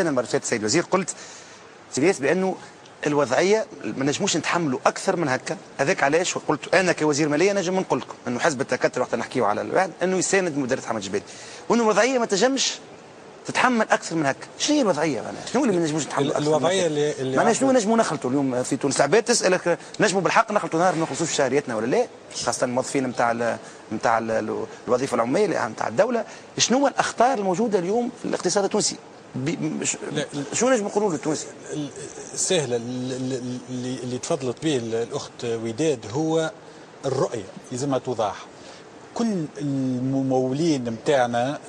انا المره اللي فاتت السيد الوزير قلت سيريس بانه الوضعيه ما نجموش نتحملوا اكثر من هكا. هذاك علاش قلت انا كوزير ماليه نجم نقول لكم انه حزب التكتل وقت نحكيو على الواحد انه يساند مبادره حمد الجبالي، وانه الوضعيه ما تنجمش تتحمل اكثر من هكا. شنو هي الوضعيه معناها؟ شنو اللي ما نجموش نتحملوا اكثر الوضعيه من هكا؟ اللي معناها شنو نجموا نخلطوا اليوم في تونس؟ العباد تسالك نجموا بالحق نخلطوا نهار ما نخلصوش في شهريتنا ولا لا؟ خاصه الموظفين نتاع الوظيفه العموميه نتاع الدوله. شنو الاخطار الموجوده اليوم في الاقتصاد التونسي؟ شو نجم نقولوا للتونسي؟ سهله اللي تفضلت به الاخت وداد هو الرؤيه لازمها توضح. كل الممولين نتاعنا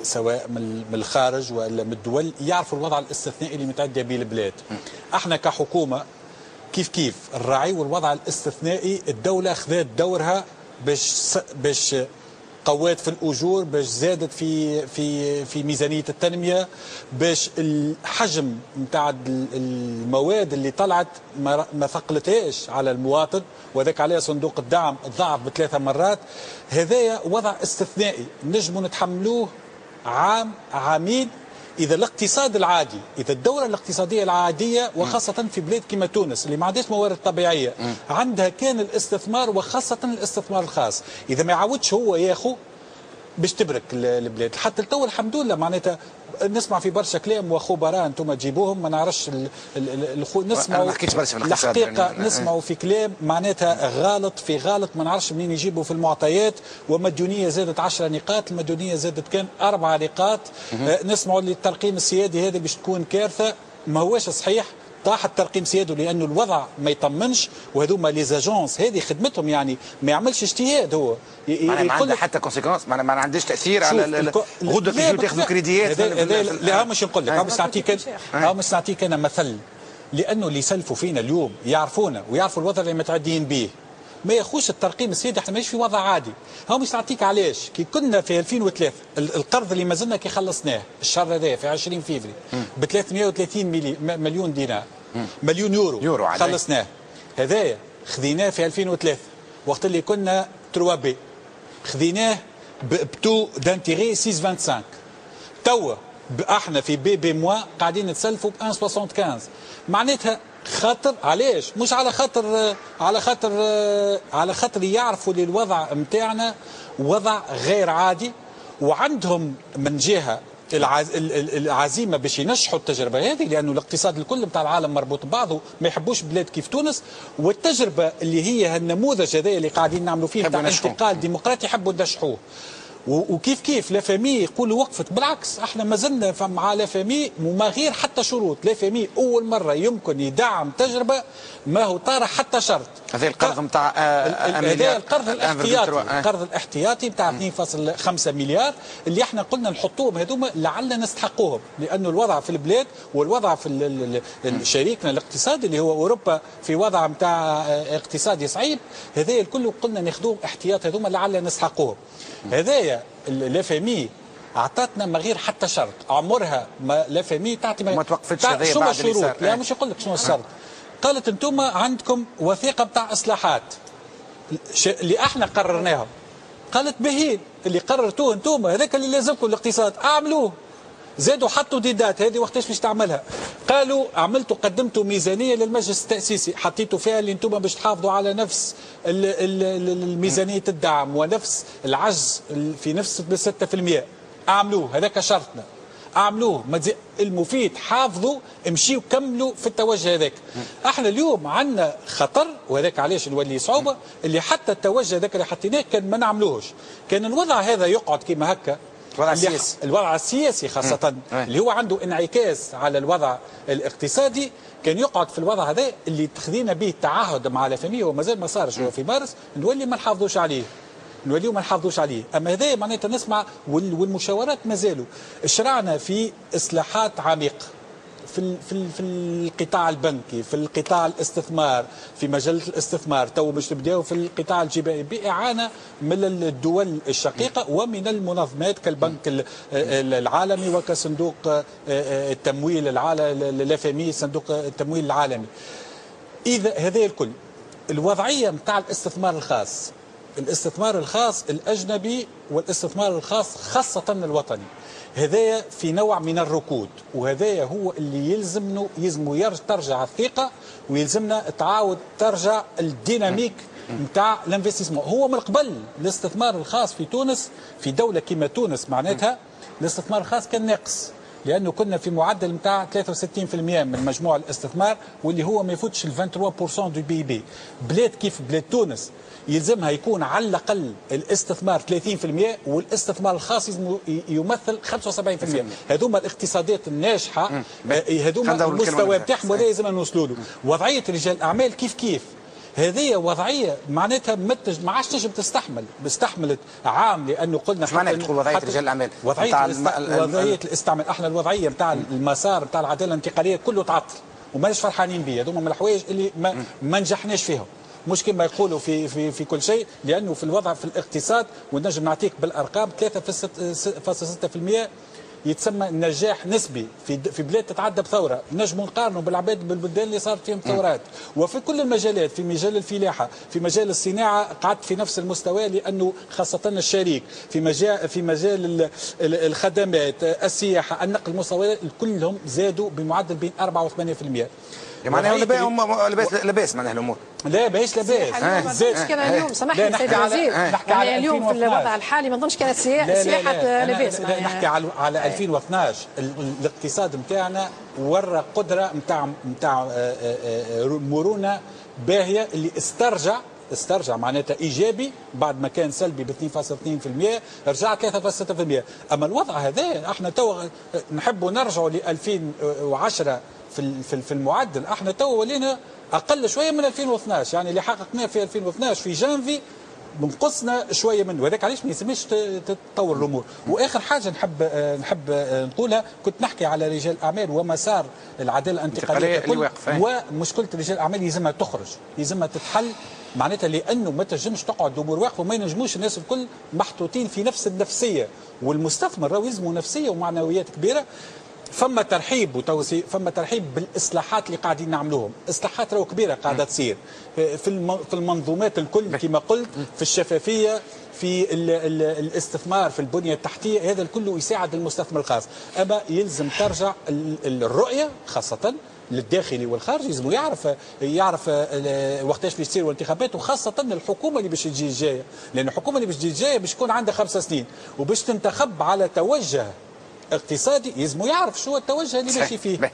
سواء من الخارج ولا من الدول يعرفوا الوضع الاستثنائي اللي متعدى به البلاد. احنا كحكومه كيف الراعي والوضع الاستثنائي الدوله خذت دورها باش قوات في الاجور، باش زادت في ميزانيه التنميه، باش الحجم نتاع المواد اللي طلعت ما ثقلتهاش على المواطن، وذاك عليه صندوق الدعم تضاعف ب3 مرات. هذايا وضع استثنائي نجموا نتحملوه عام عامين اذا الاقتصاد العادي، اذا الدوره الاقتصاديه العاديه وخاصه في بلاد كما تونس اللي ما عندهاش موارد طبيعيه عندها كان الاستثمار وخاصه الاستثمار الخاص، اذا ما يعودش هو ياخذ باش تبرك البلاد. حتى التو الحمد لله معناتها نسمع في برشا كلام وخبراء انتم تجيبوهم ما نعرفش نسمعوا الحقيقه نسمعوا في كلام معناتها غالط ما نعرفش منين يجيبوا في المعطيات، ومديونيه زادت 10 نقاط، المديونيه زادت كان 4 نقاط. نسمعوا اللي الترقيم السيادي هذا باش تكون كارثه، ما هواش صحيح. طاح الترقيم سياده لانه الوضع ما يطمنش، وهذوما لي زاجونس هذه خدمتهم يعني ما يعملش اجتهاد هو ما عنده حتى كونسيكونس، ما عندهاش تاثير على غدوه كيف تاخذوا كريديات. لا مش نقول لك مش نعطيك انا مثل، لانه اللي يسلفوا فينا اليوم يعرفونا ويعرفوا الوضع اللي متعدين به ما ياخوش الترقيم السيادي. احنا ماشي في وضع عادي. ها مش نعطيك علاش كي كنا في 2003 القرض اللي ما زلنا كي خلصناه الشهر هذا في 20 فيفري ب 330 مليون دينار مليون يورو خلصناه. هذايا خذيناه في 2003 وقت اللي كنا 3 بي خذيناه بتو دانتيغي 6.25. توا احنا في بي موا قاعدين نتسلفوا ب 1.75. معناتها خاطر علاش؟ مش على خاطر يعرفوا للوضع نتاعنا وضع غير عادي، وعندهم من جهه العزيمه باش ينجحوا التجربه هذه، لانه الاقتصاد الكل نتاع العالم مربوط ببعضه، ما يحبوش بلاد كيف تونس. والتجربه اللي هي النموذج هذا اللي قاعدين نعملوا فيه نتاع انتقال ديمقراطي يحبوا ينجحوه. وكيف لا فامي يقولوا وقفت، بالعكس احنا ما زلنا مع لا فامي وما غير حتى شروط. لا فامي اول مره يمكن يدعم تجربه ما هو طارح حتى شرط. هذا القرض نتاع هذا القرض الاحتياطي، القرض الاحتياطي نتاع 2.5 مليار اللي احنا قلنا نحطوهم هذوما لعل نستحقوهم، لانه الوضع في البلاد والوضع في شريكنا الاقتصادي اللي هو اوروبا في وضع نتاع اقتصادي صعيب. هذا الكل قلنا ناخذوهم احتياط هذوما لعل نستحقوهم. هذايا لا فامي اعطتنا ما غير حتى شرط، عمرها ما لا فامي تعطي ما توقفتش هذايا بعد اللي صار. لا مش يقول لك شنو الشرط. قالت انتم عندكم وثيقه بتاع اصلاحات اللي احنا قررناها. قالت بهين اللي قررتوه انتم هذاك اللي لازمكم الاقتصاد اعملوه. زادوا حطوا ديدات هذه وقتاش باش تعملها. قالوا قدمتوا ميزانيه للمجلس التاسيسي حطيتوا فيها اللي انتم باش تحافظوا على نفس الميزانيه الدعم ونفس العجز في نفس 6%. اعملوه هذاك شرطنا، اعملوه المفيد حافظوا امشيوا كملوا في التوجه هذاك. احنا اليوم عندنا خطر، وهذاك علاش نولي صعوبه اللي حتى التوجه هذاك اللي حطيناه كان ما نعملوهش. كان الوضع هذا يقعد كما هكا الوضع السياسي خاصة اللي هو عنده انعكاس على الوضع الاقتصادي، كان يقعد في الوضع هذا اللي تخذينا به التعهد مع الفامية ومازال ما صارش هو في مارس نولي ما نحافظوش عليه. اما هذا معناتها نسمع والمشاورات مازالوا. شرعنا في اصلاحات عميقه في القطاع البنكي، في القطاع الاستثمار، في مجال الاستثمار. تو باش نبداو في القطاع الجبائي باعانه من الدول الشقيقه ومن المنظمات كالبنك العالمي وكصندوق التمويل العالمي لا فامي صندوق التمويل العالمي. اذا هذا الكل الوضعيه نتاع الاستثمار الخاص الاجنبي والاستثمار الخاص خاصه الوطني هذايا في نوع من الركود، وهذايا هو اللي يلزمه ترجع الثقه، ويلزمنا تعاود ترجع الديناميك نتاع الانفستيسمون. هو من قبل الاستثمار الخاص في تونس، في دوله كما تونس معناتها الاستثمار الخاص كان ناقص، لانه كنا في معدل نتاع 63% من مجموع الاستثمار، واللي هو ما يفوتش ال 23% دو بي بي. بلاد كيف بلاد تونس يلزمها يكون على الاقل الاستثمار 30%، والاستثمار الخاص يمثل 75%. هذوما الاقتصادات الناجحه، هذوما المستوى بتاعهم ولا لازم نوصلوا له. وضعيه رجال الاعمال كيف هذه وضعيه معناتها ما عادش تنجم تستحمل، استحملت عام، لانه قلنا مش معناها تقول وضعيه رجال الاعمال، وضعيه الاستعمال. احنا الوضعيه نتاع المسار نتاع العداله الانتقاليه كله تعطل، وماناش فرحانين بيه. هذوما من الحوايج اللي ما نجحناش فيهم، مش كما يقولوا في كل شيء، لانه في الوضع في الاقتصاد، ونجم نعطيك بالارقام 3.6% يتسمى نجاح نسبي في بلاد تتعدى بثوره. نجموا نقارنوا بالبلدان اللي صارت فيهم ثورات. وفي كل المجالات، في مجال الفلاحه، في مجال الصناعه قعدت في نفس المستوى، لانه خاصه الشريك في مجال الخدمات، السياحه، النقل، المستويات كلهم زادوا بمعدل بين 4 و8%. معناها لباس معناها الامور. لا باهيش لباس. ما نظنش كان اليوم، سامحني سيدي الوزير، نحكي على اليوم في الوضع الحالي ما نظنش كانت سياحه لباس. نحكي على 2012 الاقتصاد نتاعنا ورى قدره نتاع مرونه باهيه، اللي استرجع معناتها ايجابي بعد ما كان سلبي ب 2.2%، رجع 3.6%. اما الوضع هذا احنا تو نحبوا نرجعوا ل 2010 في المعدل. احنا تو ولينا اقل شويه من 2012، يعني اللي حققناه في 2012 في جانفي نقصنا شويه منه، وهذاك علاش ما يسميش تطور الامور. واخر حاجه نحب نقولها، كنت نحكي على رجال الاعمال ومسار العداله الانتقاليه ككل، ومشكله رجال الاعمال يلزمها تخرج، يلزمها تتحل معناتها، لانه ما تنجمش تقعد امور واقفه، وما ينجموش الناس الكل محطوطين في نفس النفسيه، والمستثمر راهو يلزمه نفسيه ومعنويات كبيره. فما ترحيب بالاصلاحات اللي قاعدين نعملوهم، اصلاحات راهو كبيره قاعده تصير في المنظومات الكل كما قلت، في الشفافيه، في الاستثمار، في البنيه التحتيه، هذا الكل يساعد المستثمر الخاص. اما يلزم ترجع الرؤيه خاصه للداخلي والخارجي، لازم يعرف وقتاش باش تصير الانتخابات، وخاصه الحكومه اللي باش تجي الجايه، لان الحكومه اللي باش تجي الجايه باش تكون عندها 5 سنين وباش تنتخب على توجه اقتصادي، يلزم يعرف شو التوجه اللي ماشي فيه.